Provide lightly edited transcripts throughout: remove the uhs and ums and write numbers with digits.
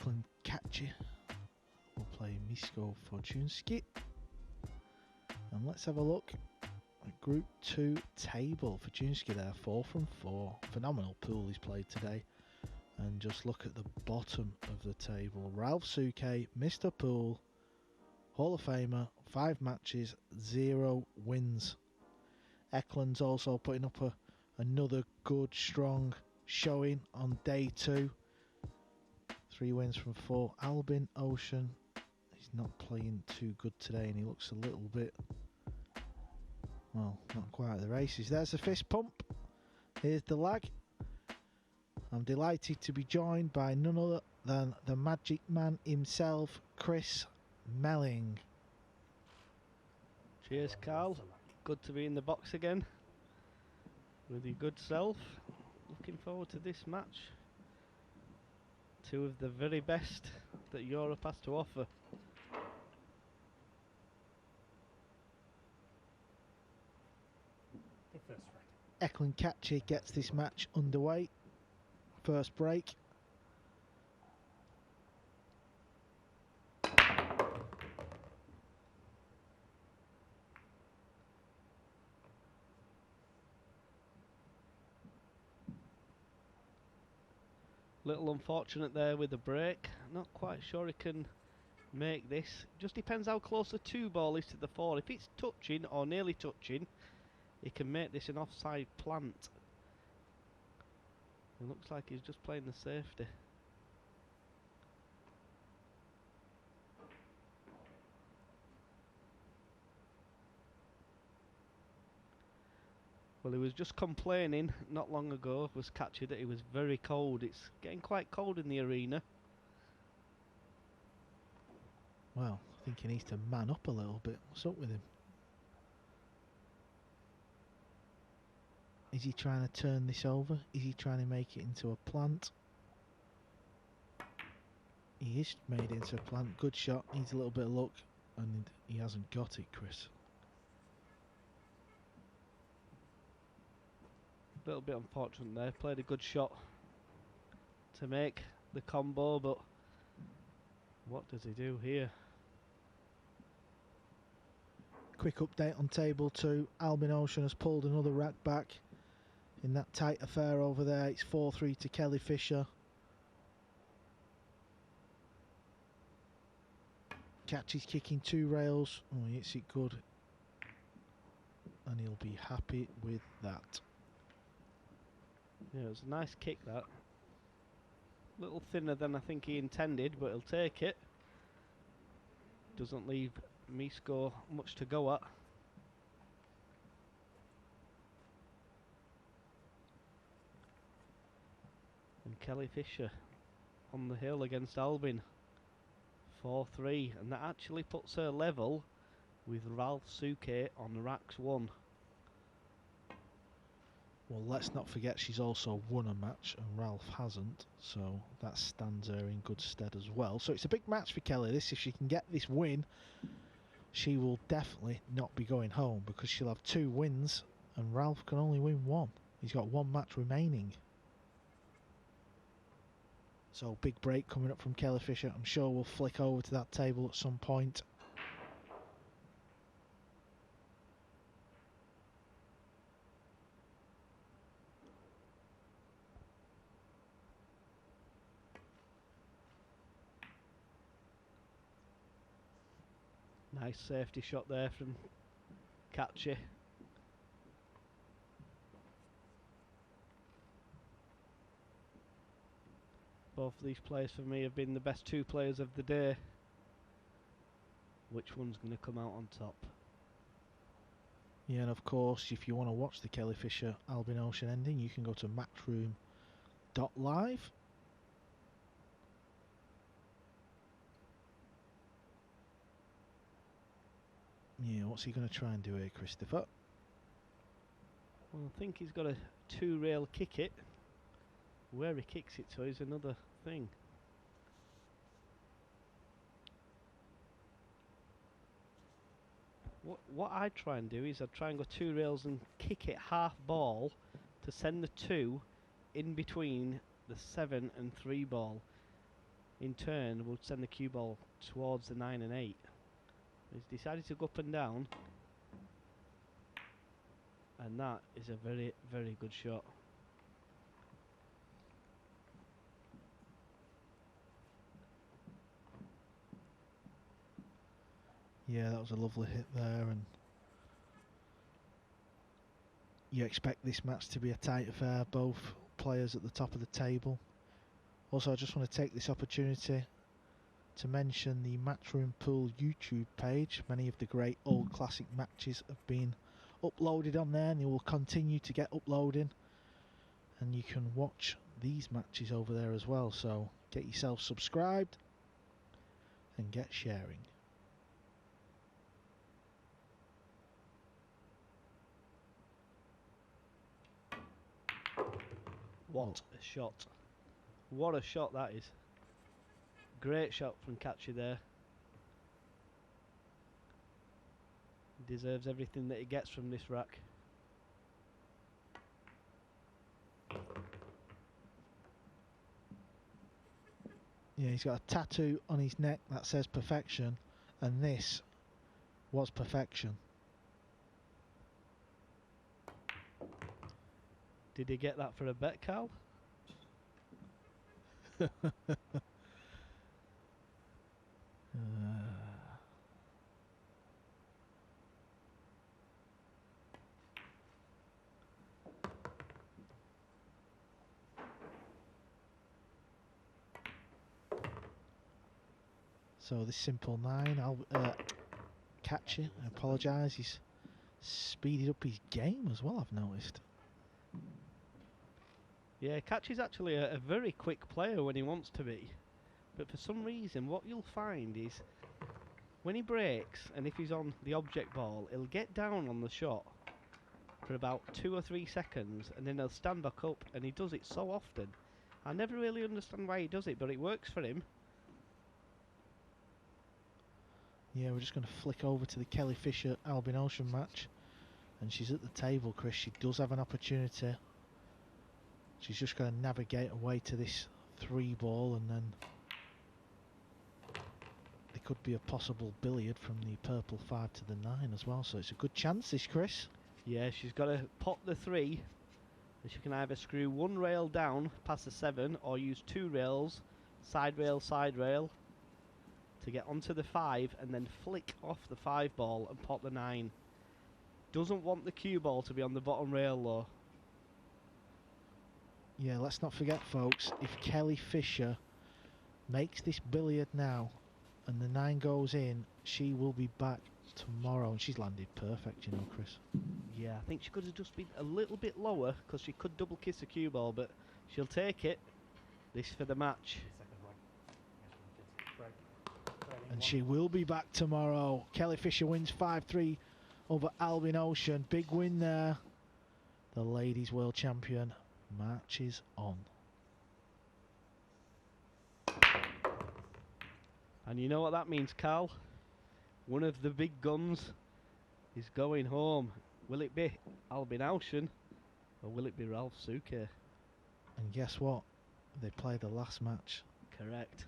Eklent Kaci will play Mieszko Fortunski. And let's have a look at Group 2 table. Fortunski there, 4 from 4. Phenomenal pool he's played today. And just look at the bottom of the table. Ralph Souke, Mr. Pool, Hall of Famer, 5 matches, 0 wins. Eklund's also putting up another good, strong showing on day 2. 3 wins from 4. Albin Ocean, he's not playing too good today and he looks a little bit, well, not quite at the races. There's the fist pump. Here's the lag. I'm delighted to be joined by none other than the magic man himself, Chris Melling. Cheers, Carl. Good to be in the box again with your good self. Looking forward to this match. 2 of the very best that Europe has to offer. Eklent Kaci gets this match underway. First break. Little unfortunate there with the break. Not quite sure he can make this. Just depends how close the 2 ball is to the 4. If it's touching or nearly touching, he can make this an offside plant. It looks like he's just playing the safety. Well, he was just complaining not long ago, was Kaci, that it was very cold. It's getting quite cold in the arena. Well, I think he needs to man up a little bit. What's up with him? Is he trying to turn this over? Is he trying to make it into a plant? He is made it into a plant. Good shot. Needs a little bit of luck. And he hasn't got it, Chris. A little bit unfortunate there. Played a good shot to make the combo, but what does he do here? Quick update on table 2. Albin Ocean has pulled another rack back in that tight affair over there. It's 4-3 to Kelly Fisher. Kaci's kicking 2 rails. Oh, he hits it good. And he'll be happy with that. Yeah, it was a nice kick, that. A little thinner than I think he intended, but he'll take it. Doesn't leave Mieszko much to go at. And Kelly Fisher on the hill against Albin. 4-3, and that actually puts her level with Ralph Souke on racks 1. Well, let's not forget she's also won a match and Ralph hasn't, so that stands her in good stead as well. So it's a big match for Kelly. This, if she can get this win, she will definitely not be going home because she'll have 2 wins and Ralph can only win 1. He's got 1 match remaining. So big break coming up from Kelly Fisher. I'm sure we'll flick over to that table at some point. Nice safety shot there from Kaci. Both of these players for me have been the best 2 players of the day. Which one's going to come out on top? Yeah, and of course, if you want to watch the Kelly Fisher Albin Ocean ending, you can go to Matchroom.live. Yeah, what's he going to try and do here, Christopher? Well, I think he's got a 2-rail kick it. Where he kicks it to is another thing. What I try and do is I try and go 2 rails and kick it half ball to send the 2 in between the 7 and 3 ball. in turn would send the cue ball towards the 9 and 8. He's decided to go up and down, and that is a very, very good shot. Yeah, that was a lovely hit there, and you expect this match to be a tight affair, both players at the top of the table. Also, I just want to take this opportunity to mention the Matchroom Pool YouTube page. Many of the great old classic matches have been uploaded on there, and they will continue to get uploading, and you can watch these matches over there as well, so get yourself subscribed and get sharing. What a shot. What a shot that is. Great shot from Kaci there. Deserves everything that he gets from this rack. Yeah, he's got a tattoo on his neck that says perfection, and this was perfection. Did he get that for a bet, Cal? So this simple 9, I'll catch it. I apologise. He's speeded up his game as well, I've noticed. Yeah, Kaci's actually a very quick player when he wants to be. But for some reason, what you'll find is when he breaks, and if he's on the object ball, he'll get down on the shot for about 2 or 3 seconds, and then he'll stand back up, and he does it so often. I never really understand why he does it, but it works for him. Yeah, we're just going to flick over to the Kelly Fisher Albin Ocean match, and she's at the table, Chris. She does have an opportunity. She's just going to navigate away to this 3 ball, and then there could be a possible billiard from the purple 5 to the 9 as well, so it's a good chance this, Chris. Yeah, she's got to pot the 3, and she can either screw 1 rail down past the 7 or use 2 rails, side rail, to get onto the 5 and then flick off the 5 ball and pot the 9. Doesn't want the cue ball to be on the bottom rail though. Yeah, let's not forget, folks, if Kelly Fisher makes this billiard now and the 9 goes in, she will be back tomorrow, and she's landed perfect, you know, Chris. Yeah, I think she could have just been a little bit lower because she could double kiss the cue ball, but she'll take it. This for the match. And she will be back tomorrow. Kelly Fisher wins 5-3 over Albin Ocean. Big win there. The ladies world champion marches on. And you know what that means, Cal? One of the big guns is going home. Will it be Albin Ocean or will it be Ralph Suke? And guess what? They play the last match. Correct.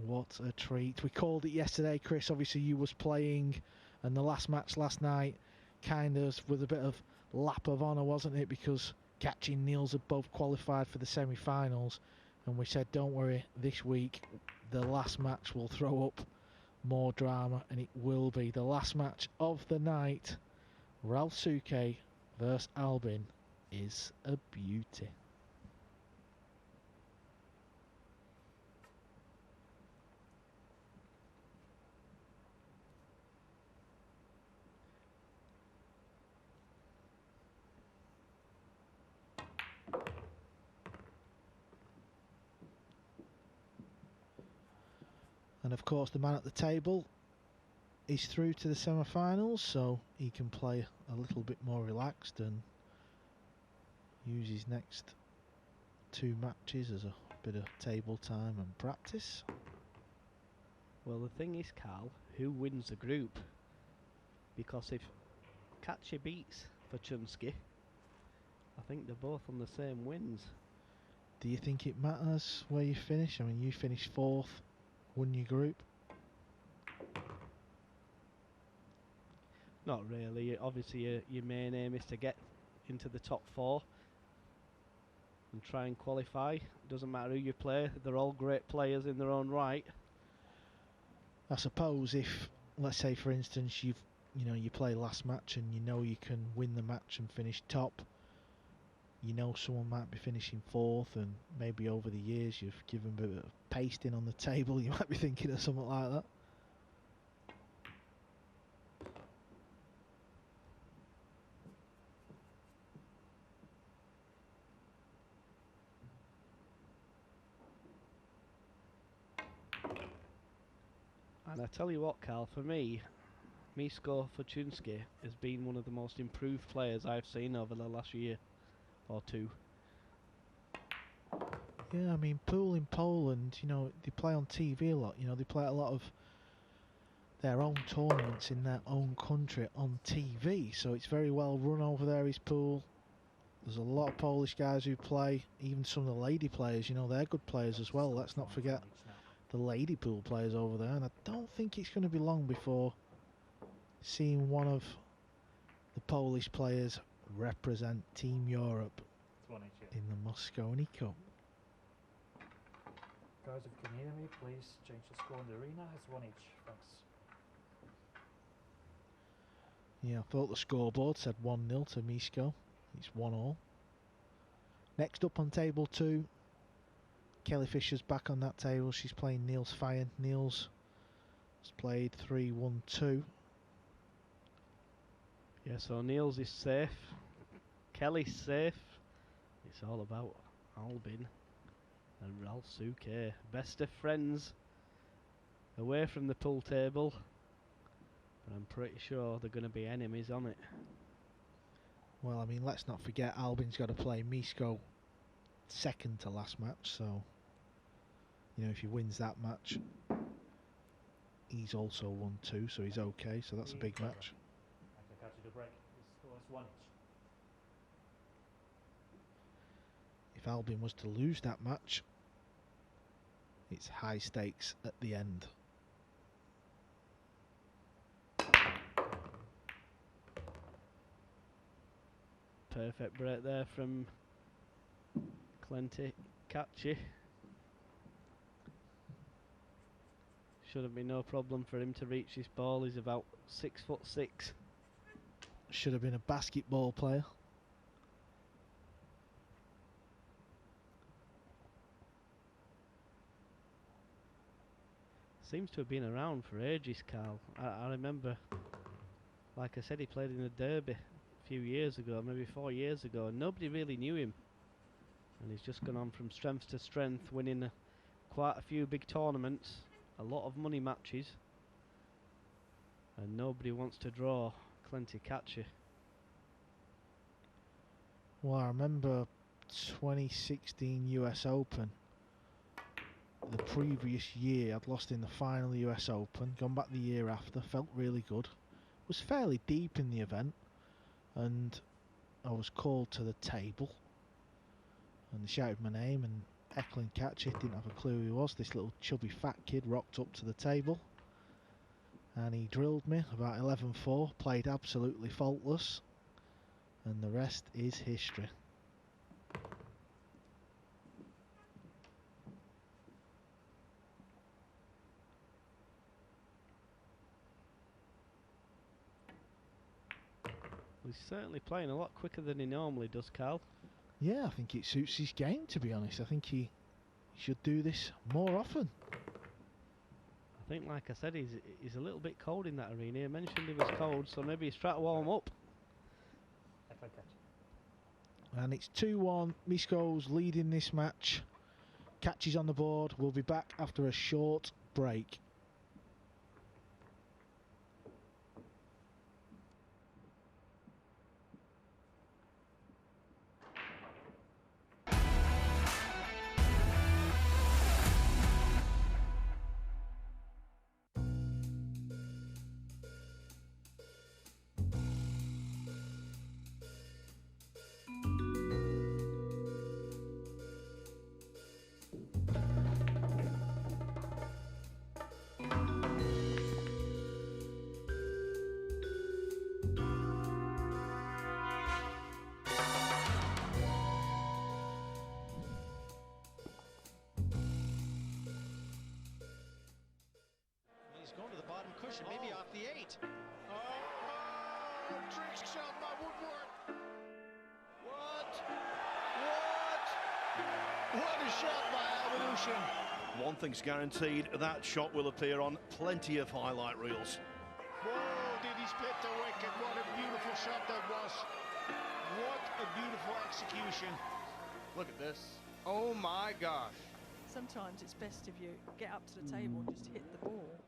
What a treat. We called it yesterday, Chris. Obviously you was playing, and the last match last night kind of with a bit of lap of honour, wasn't it? Because Kaci and Niels had both qualified for the semi-finals, and we said, don't worry, this week the last match will throw up more drama, and it will be the last match of the night. Ralph Suke versus Albin is a beauty. And of course the man at the table is through to the semi-finals, so he can play a little bit more relaxed and use his next 2 matches as a bit of table time and practice. Well, the thing is, Cal, who wins the group? Because if Kaci beats Fortunski, I think they're both on the same wins. Do you think it matters where you finish? I mean, you finished 4th, won your group. Not really. Obviously, your main aim is to get into the top 4 and try and qualify. Doesn't matter who you play; they're all great players in their own right. I suppose if, let's say, for instance, you play last match and you know you can win the match and finish top. You know someone might be finishing 4th, and maybe over the years you've given a bit of pasting on the table. You might be thinking of something like that. And I tell you what, Carl, for me, Mieszko Fortunski has been one of the most improved players I've seen over the last year or two. Yeah, I mean, pool in Poland, they play on TV a lot. They play a lot of their own tournaments in their own country on TV, so it's very well run over there, his pool. There's a lot of Polish guys who play, even some of the lady players, they're good players as well. Let's not forget the lady pool players over there, and I don't think it's going to be long before seeing one of the Polish players represent Team Europe in the Moscone Cup. Guys, if you can hear me, please change the score in the arena. It's 1 each. Thanks. Yeah, I thought the scoreboard said 1-0 to Mieszko. It's 1-1. Next up on table 2, Kelly Fisher's back on that table. She's playing Niels Fyan. Niels has played 3-1-2. Yeah, so Niels is safe. Kelly's safe. It's all about Albin and Ralph Souquet. Best of friends away from the pool table. But I'm pretty sure they're going to be enemies on it. Well, I mean, let's not forget Albin's got to play Mieszko second to last match, so if he wins that match, he's also won 2, so he's okay, so that's a big match. Eklent Kaci to break. The score is 1 each. If Albin was to lose that match, it's high stakes at the end. Perfect break there from Eklent Kaci. Shouldn't be no problem for him to reach this ball. He's about 6'6". Should have been a basketball player. Seems to have been around for ages, Carl. I remember, like I said, he played in the Derby a few years ago, maybe 4 years ago, and nobody really knew him. And he's just gone on from strength to strength, winning quite a few big tournaments, a lot of money matches, and nobody wants to draw Eklent Kaci. Well, I remember 2016 US Open. The previous year I'd lost in the final of the US Open, gone back the year after, felt really good, was fairly deep in the event, and I was called to the table and they shouted my name, and Eklent Kaci didn't have a clue who he was. This little chubby fat kid rocked up to the table and he drilled me about 11-4, played absolutely faultless, and the rest is history. He's certainly playing a lot quicker than he normally does, Carl. Yeah, I think it suits his game, to be honest. I think he should do this more often. I think, like I said, he's a little bit cold in that arena. He mentioned he was cold, so maybe he's trying to warm up. Eklent Kaci. And it's 2-1. Mieszko's leading this match. Kaci's on the board. We'll be back after a short break. direction, maybe off the 8. Trick shot by Woodward. What a shot by Albanushin. One thing's guaranteed, that shot will appear on plenty of highlight reels. Whoa, did he split the wicket? What a beautiful shot that was. What a beautiful execution. Look at this. Oh my gosh. Sometimes it's best if you get up to the table and just hit the ball.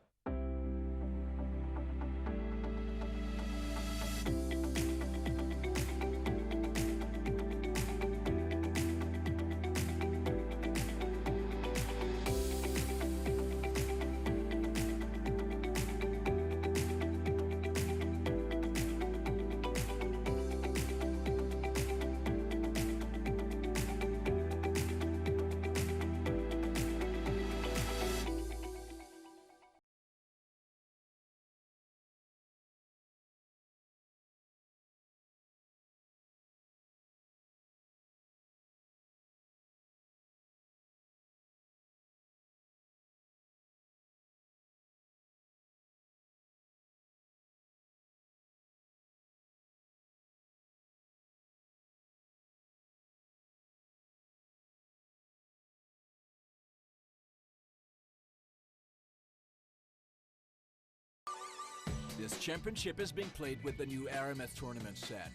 This championship is being played with the new Aramith tournament set.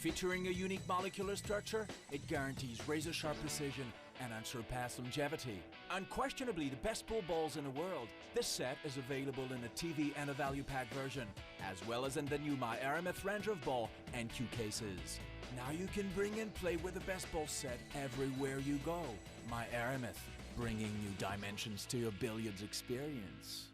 Featuring a unique molecular structure, it guarantees razor-sharp precision and unsurpassed longevity. Unquestionably the best pool balls in the world, this set is available in a TV and a value pack version, as well as in the new My Aramith Ranger of Ball and cue cases. Now you can bring and play with the best ball set everywhere you go. My Aramith, bringing new dimensions to your billiards experience.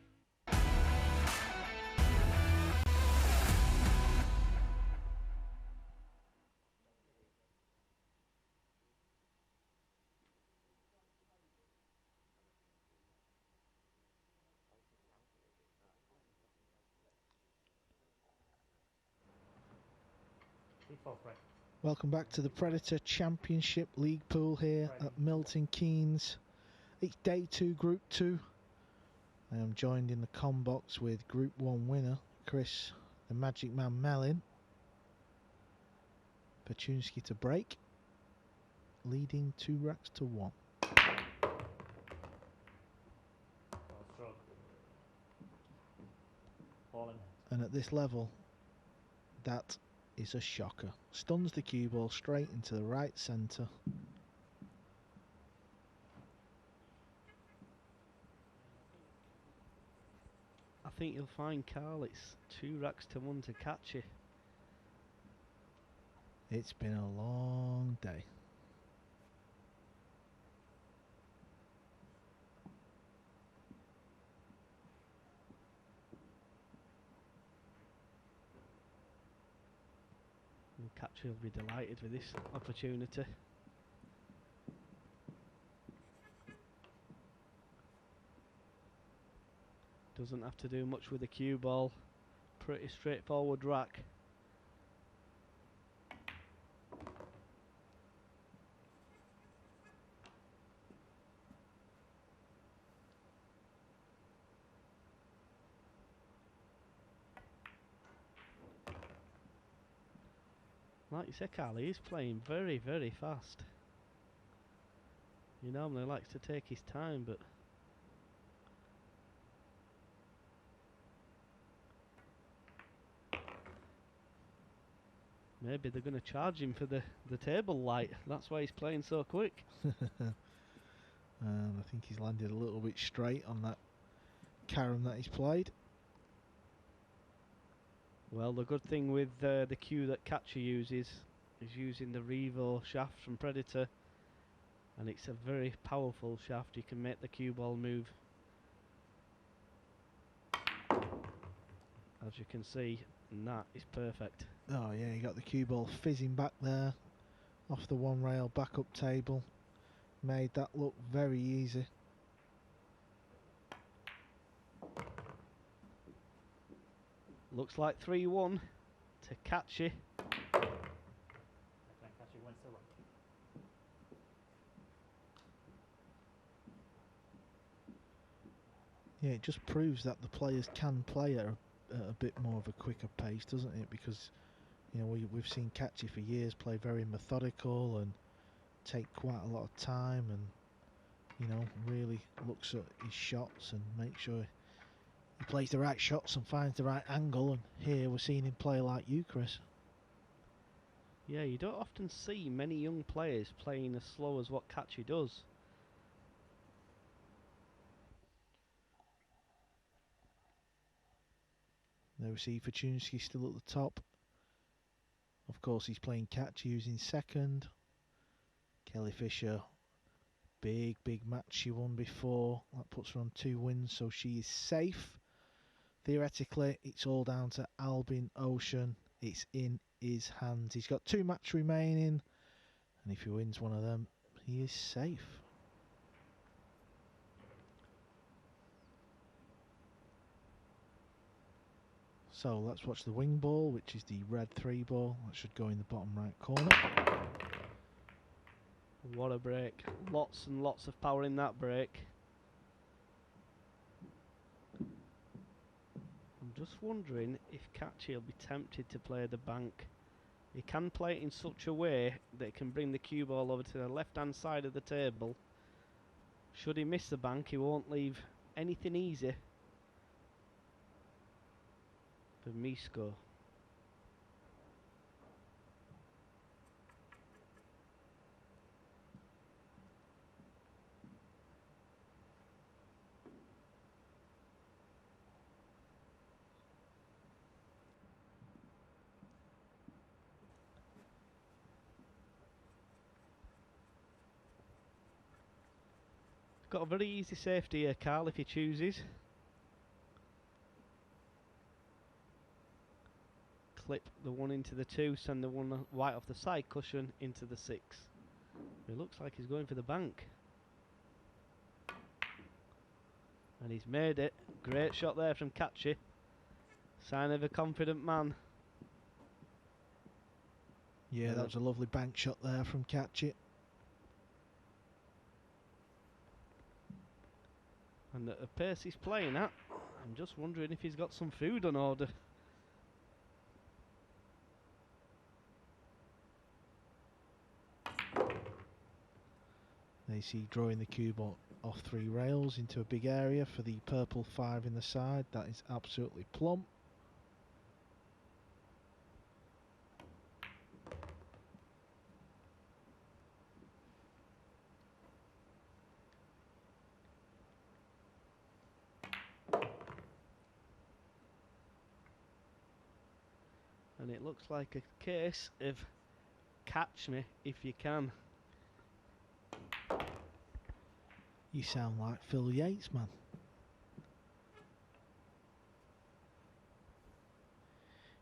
Welcome back to the Predator Championship League pool here at Milton Keynes. It's day 2, Group 2. I am joined in the com box with Group 1 winner Chris the Magic Man Mellin. Fortunski to break, leading 2 racks to 1. And at this level, that is a shocker. Stuns the cue ball straight into the right centre. I think you'll find, Carl, it's 2 racks to 1 to catch you. It's been a long day. Catcher will be delighted with this opportunity. Doesn't have to do much with the cue ball. Pretty straightforward rack. Like you said, Carly, he's playing very, very fast. He normally likes to take his time, but maybe they're going to charge him for the table light. That's why he's playing so quick. I think he's landed a little bit straight on that carom that he's played. Well, the good thing with the cue that Catcher uses is using the Revo shaft from Predator, and it's a very powerful shaft. You can make the cue ball move, as you can see, and that is perfect. Oh yeah, you got the cue ball fizzing back there off the one rail back up table. Made that look very easy. Looks like 3-1 to Kaci. Yeah, it just proves that the players can play at a bit more of a quicker pace, doesn't it? Because, you know, we've seen Kaci for years play very methodical and take quite a lot of time, and, you know, really looks at his shots and makes sure he plays the right shots and finds the right angle. And here we're seeing him play like you, Chris. Yeah, you don't often see many young players playing as slow as what Kaci does. There we see Fortunski still at the top. Of course, he's playing Kaci, who's in second. Kelly Fisher, big match she won before. That puts her on 2 wins, so she is safe. Theoretically, it's all down to Albin Ocean. It's in his hands. He's got 2 matches remaining, and if he wins one of them, he is safe. So let's watch the wing ball, which is the red 3 ball. That should go in the bottom right corner. What a break. Lots and lots of power in that break. I'm just wondering if Kaci will be tempted to play the bank. He can play it in such a way that it can bring the cue ball over to the left hand side of the table. Should he miss the bank, he won't leave anything easy for Mieszko. Got a very easy safety here, Carl, if he chooses. Clip the 1 into the 2, send the 1 white off the side cushion into the 6. It looks like he's going for the bank. And he's made it. Great shot there from Kaci. Sign of a confident man. Yeah, that was a lovely bank shot there from Kaci. And at the pace he's playing at, I'm just wondering if he's got some food on order. They see drawing the cube off 3 rails into a big area for the purple 5 in the side. That is absolutely plump. And it looks like a case of catch me if you can. You sound like Phil Yates, man.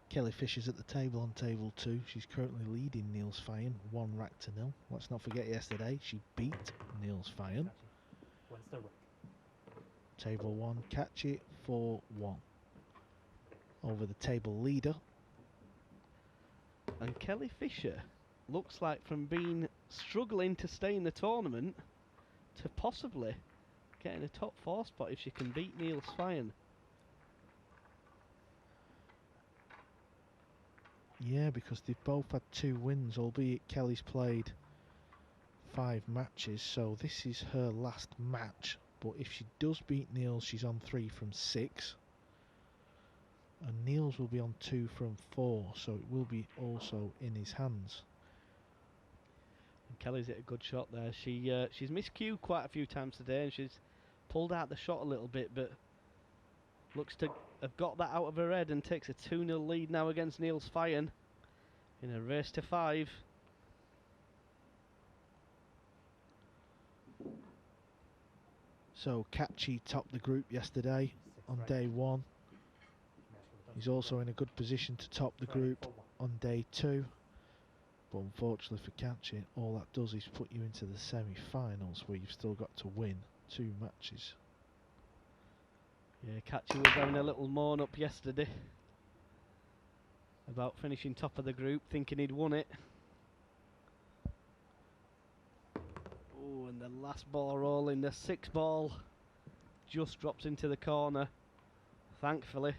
Kelly Fisher's at the table on table 2. She's currently leading Niels Feijen 1-0. Let's not forget yesterday she beat Niels Feijen. Wins the ring. Table 1, Kaci 4-1 over the table leader. And Kelly Fisher looks like from being struggling to stay in the tournament to possibly getting a top 4 spot if she can beat Niels Feijen. Yeah, because they've both had 2 wins, albeit Kelly's played 5 matches, so this is her last match. But if she does beat Niels, she's on 3 from 6. And Niels will be on 2 from 4, so it will be also in his hands. And Kelly's hit a good shot there. She's missed cue quite a few times today, and she's pulled out the shot a little bit, but looks to have got that out of her head and takes a 2-0 lead now against Niels Feijen in a race to 5. So Kaci topped the group yesterday on day 1. He's also in a good position to top the group on day 2. But unfortunately for Kaci, all that does is put you into the semi-finals where you've still got to win 2 matches. Yeah, Kaci was having a little moan up yesterday about finishing top of the group, thinking he'd won it. Oh, and the last ball rolling, the 6 ball. just drops into the corner, thankfully,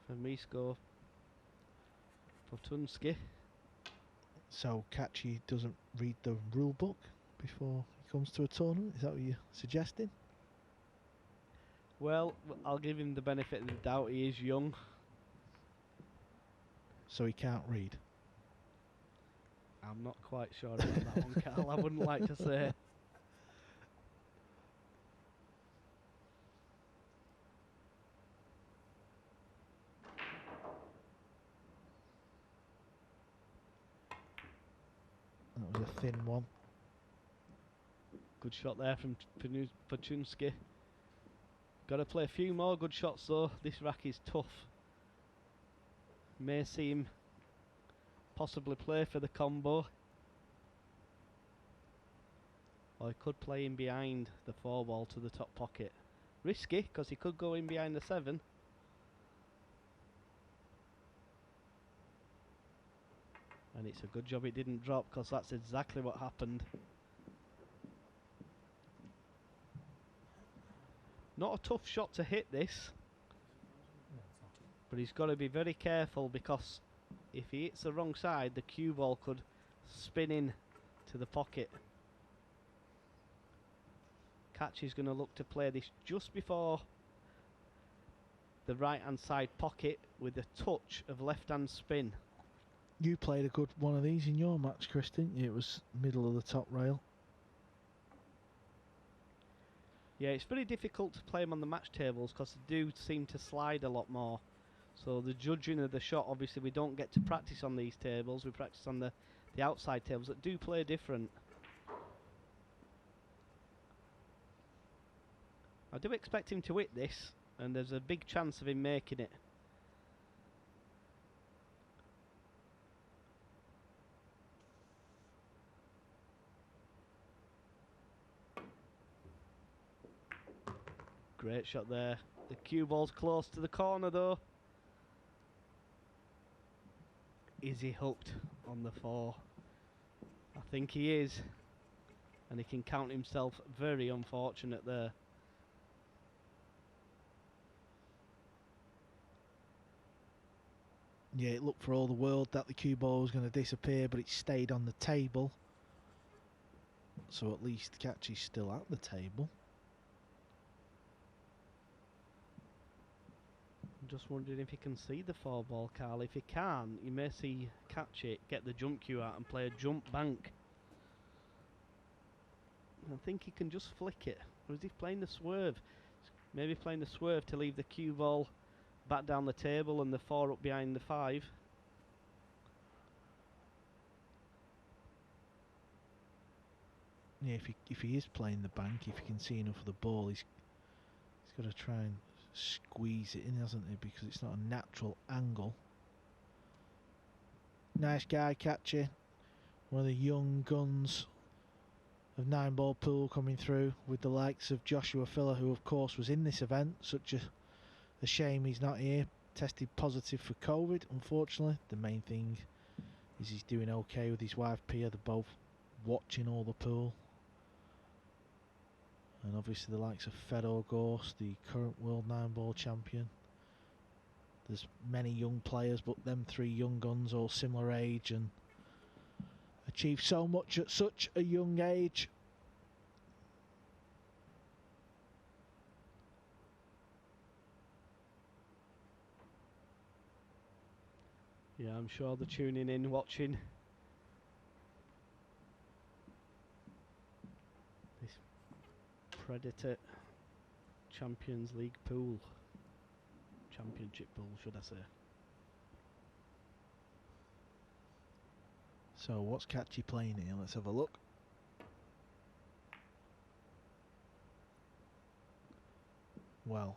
for Mieszko Fortunski. So Kaci doesn't read the rule book before he comes to a tournament? Is that what you're suggesting? Well, I'll give him the benefit of the doubt. He is young. So he can't read. I'm not quite sure about that one, Carl. I wouldn't like to say. That was a thin one. Good shot there from Fortunski. Got to play a few more good shots though. This rack is tough. May see him possibly play for the combo. Or he could play in behind the 4-ball to the top pocket. Risky, because he could go in behind the 7. And it's a good job it didn't drop, because that's exactly what happened. Not a tough shot to hit this, but he's got to be very careful, because if he hits the wrong side, the cue ball could spin in to the pocket. Kaci's going to look to play this just before the right hand side pocket with a touch of left hand spin. You played a good one of these in your match, Chris, didn't you? It was middle of the top rail. Yeah, it's very difficult to play them on the match tables because they do seem to slide a lot more. So the judging of the shot, obviously we don't get to practice on these tables. We practice on the outside tables that do play different. I do expect him to hit this, and there's a big chance of him making it. Great shot there. The cue ball's close to the corner though. Is he hooked on the 4? I think he is. And he can count himself very unfortunate there. Yeah, it looked for all the world that the cue ball was going to disappear, but it stayed on the table. So at least Kaci's still at the table. I'm just wondering if he can see the 4-ball, Carl. If he can, you may see Kaci get the jump cue out and play a jump bank. I think he can just flick it. Or is he playing the swerve? Maybe playing the swerve to leave the cue ball back down the table and the 4 up behind the 5. Yeah, if he is playing the bank, if he can see enough of the ball, he's got to try and squeeze it in, hasn't he? Because it's not a natural angle. Nice guy, Kaci. One of the young guns of 9-ball pool coming through with the likes of Joshua Filler, who of course was in this event. Such a shame he's not here. Tested positive for COVID, unfortunately. The main thing is he's doing okay with his wife Pia. They're both watching all the pool. And obviously the likes of Fedor Gorst, the current world 9-ball champion. There's many young players, but them 3 young guns, all similar age, and achieved so much at such a young age. Yeah, I'm sure they're tuning in, watching. This Predator Champions League pool. Championship pool, should I say. So what's Kaci playing here? Let's have a look. Well,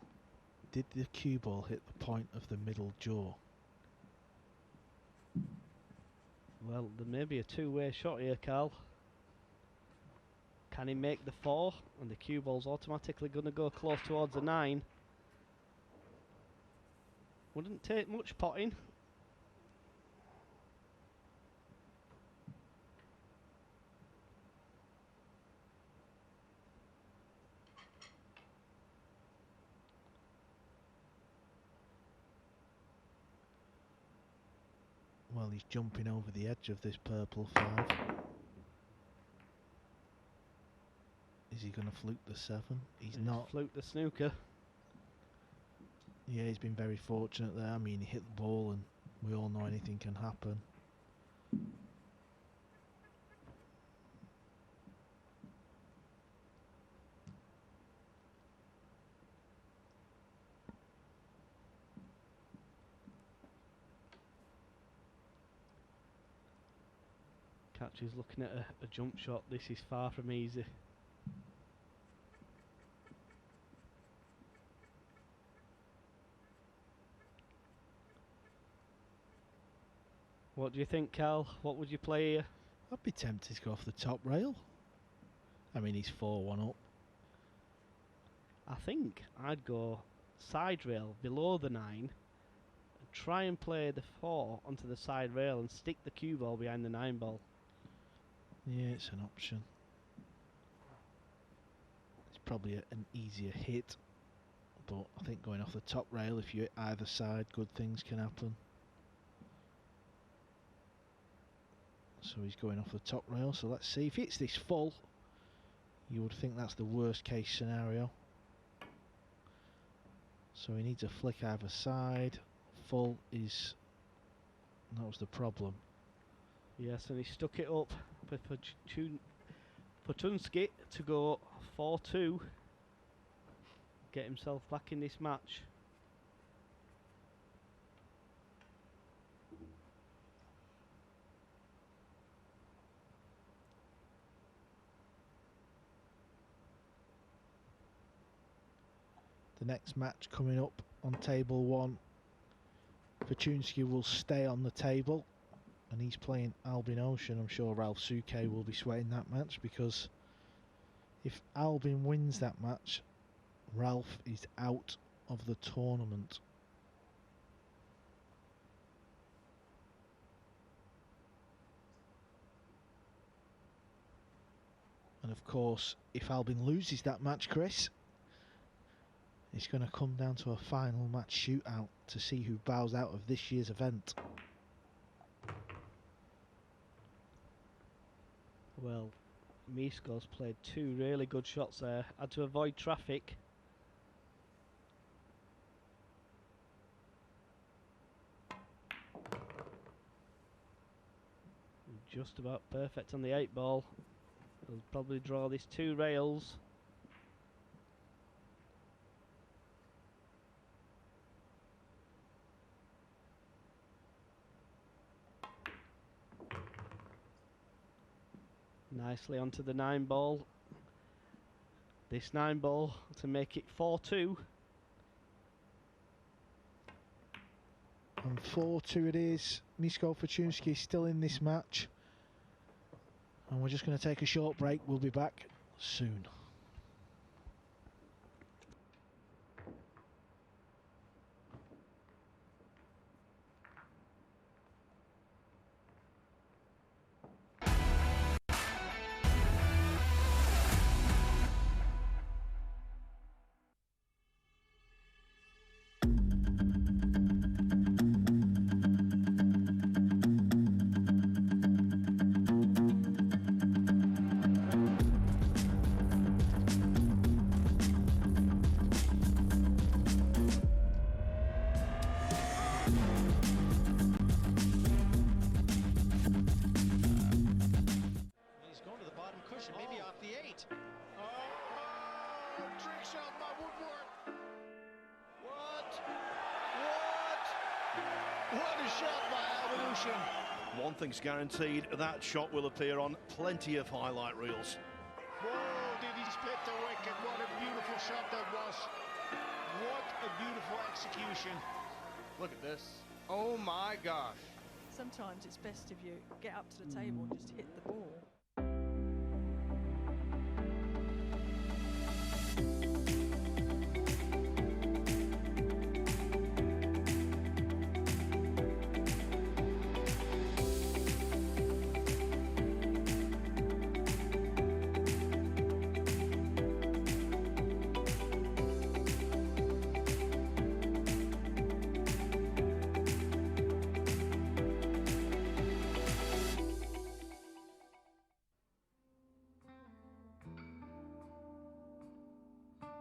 did the cue ball hit the point of the middle jaw? Well, there may be a two-way shot here, Carl. Can he make the 4? And the cue ball's automatically going to go close towards the 9. Wouldn't take much potting. he's jumping over the edge of this purple 5. Is he going to fluke the 7? He's not. Fluke the snooker. Yeah, he's been very fortunate there. I mean, he hit the ball and we all know anything can happen. Kaci's looking at a jump shot. This is far from easy. What do you think, Cal? What would you play here? I'd be tempted to go off the top rail. I mean, he's 4-1 up. I think I'd go side rail below the 9 and try and play the 4 onto the side rail and stick the cue ball behind the 9 ball. Yeah, it's an option. It's probably an easier hit, but I think going off the top rail, if you're either side, good things can happen. So he's going off the top rail, so let's see. If he hits this full, you would think that's the worst case scenario. So he needs a flick either side. Full is... that was the problem. Yes, and he stuck it up for Fortunski to go 4-2. Get himself back in this match. The next match coming up on table 1, Fortunski will stay on the table and he's playing Albin Ocean. I'm sure Ralph Suke will be sweating that match, because if Albin wins that match, Ralph is out of the tournament. And of course, if Albin loses that match, Chris, it's going to come down to a final match shootout to see who bows out of this year's event. Well, Mieszko's played 2 really good shots there. Had to avoid traffic. Just about perfect on the 8 ball. He'll probably draw these 2 rails. Nicely onto the 9 ball. This 9 ball to make it 4-2. And 4-2 it is. Mieszko Fortunski still in this match. And we're just going to take a short break. We'll be back soon. One thing's guaranteed, that shot will appear on plenty of highlight reels. Whoa, did he split the wicket? What a beautiful shot that was. What a beautiful execution. Look at this. Oh my gosh. Sometimes it's best if you get up to the table and just hit the ball.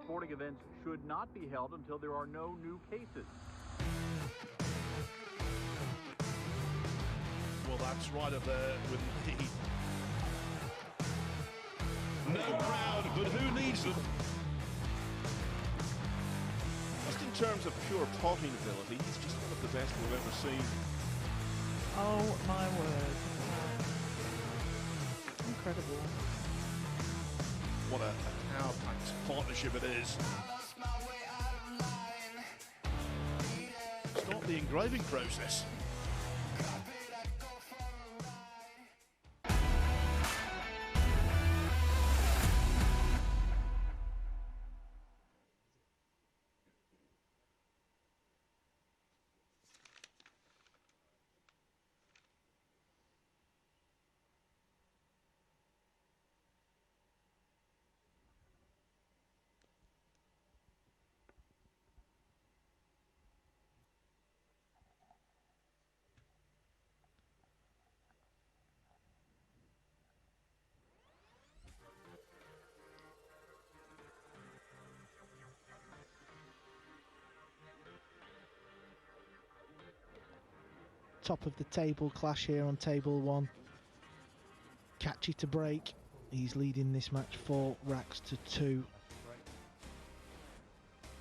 sporting events should not be held until there are no new cases. Well, that's right up there with me. No crowd, but who needs them? Just in terms of pure potting ability, he's just one of the best we've ever seen. Oh my word. Incredible. What a power-packed partnership it is. Start the engraving process. Top of the table clash here on table 1. Kaci to break. He's leading this match 4 racks to 2.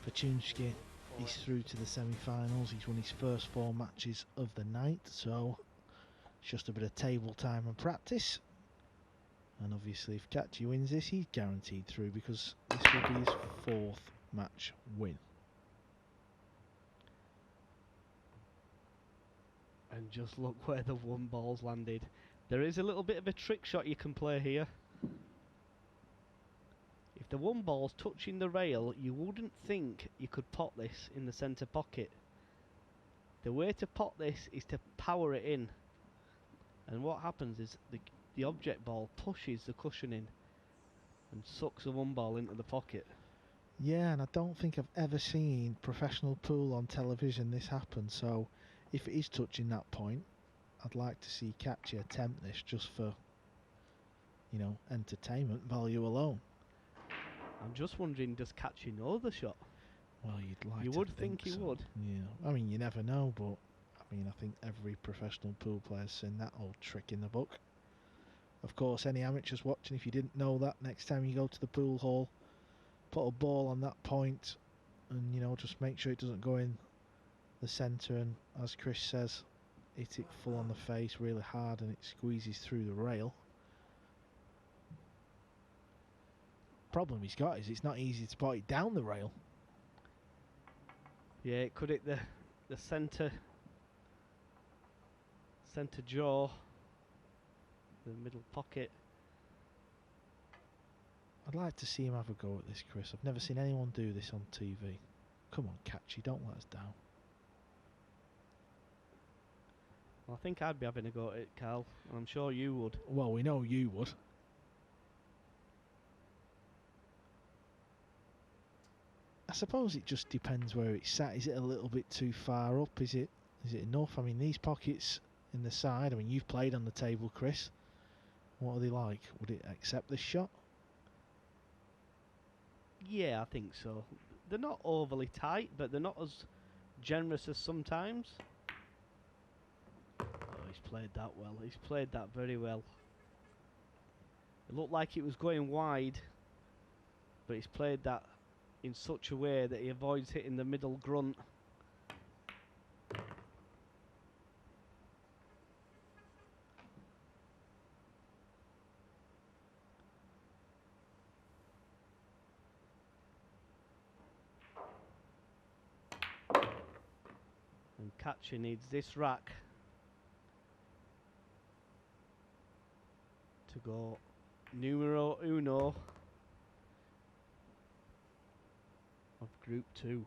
Fortunski, he's through to the semi-finals. He's won his first 4 matches of the night, so it's just a bit of table time and practice. And obviously if Kaci wins this, he's guaranteed through because this will be his 4th match win. And just look where the 1 ball's landed. There is a little bit of a trick shot you can play here. If the 1 ball's touching the rail, you wouldn't think you could pot this in the centre pocket. The way to pot this is to power it in. And what happens is the object ball pushes the cushion in and sucks the 1 ball into the pocket. Yeah, and I don't think I've ever seen professional pool on television this happen, so if it is touching that point, I'd like to see Kaci attempt this just for, you know, entertainment value alone. I'm just wondering, does Kaci know the shot? Well, you'd like You to would think he so. would. Yeah, I mean, you never know, but I mean, I think every professional pool player's seen that old trick in the book. Of course, any amateurs watching, if you didn't know that, next time you go to the pool hall, put a ball on that point and, you know, just make sure it doesn't go in the centre, and as Chris says, hit it full on the face really hard and it squeezes through the rail. Problem he's got is it's not easy to pot it down the rail. Yeah, it could hit the centre jaw, the middle pocket. I'd like to see him have a go at this, Chris. I've never seen anyone do this on TV. Come on, Kaci, don't let us down. Well, I think I'd be having a go at it, Carl, and I'm sure you would. Well, we know you would. I suppose it just depends where it's sat. Is it a little bit too far up? Is it enough? I mean, these pockets in the side, I mean, you've played on the table, Chris. What are they like? Would it accept this shot? Yeah, I think so. They're not overly tight, but they're not as generous as sometimes. Oh, he's played that well. He's played that very well. It looked like it was going wide, but he's played that in such a way that he avoids hitting the middle grunt. And Kaci needs this rack to go numero uno of Group 2.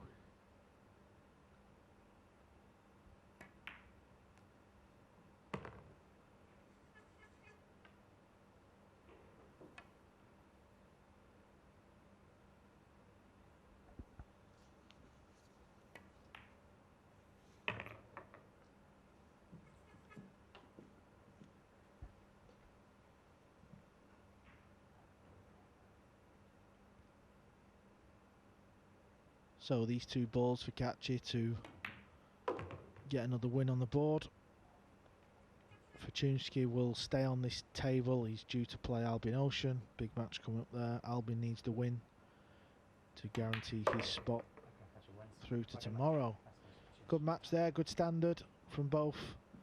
So these 2 balls for Kaci to get another win on the board. Fortunski will stay on this table. He's due to play Albin Ocean. Big match coming up there. Albin needs the win to guarantee his spot through to tomorrow. Good match there, good standard from both.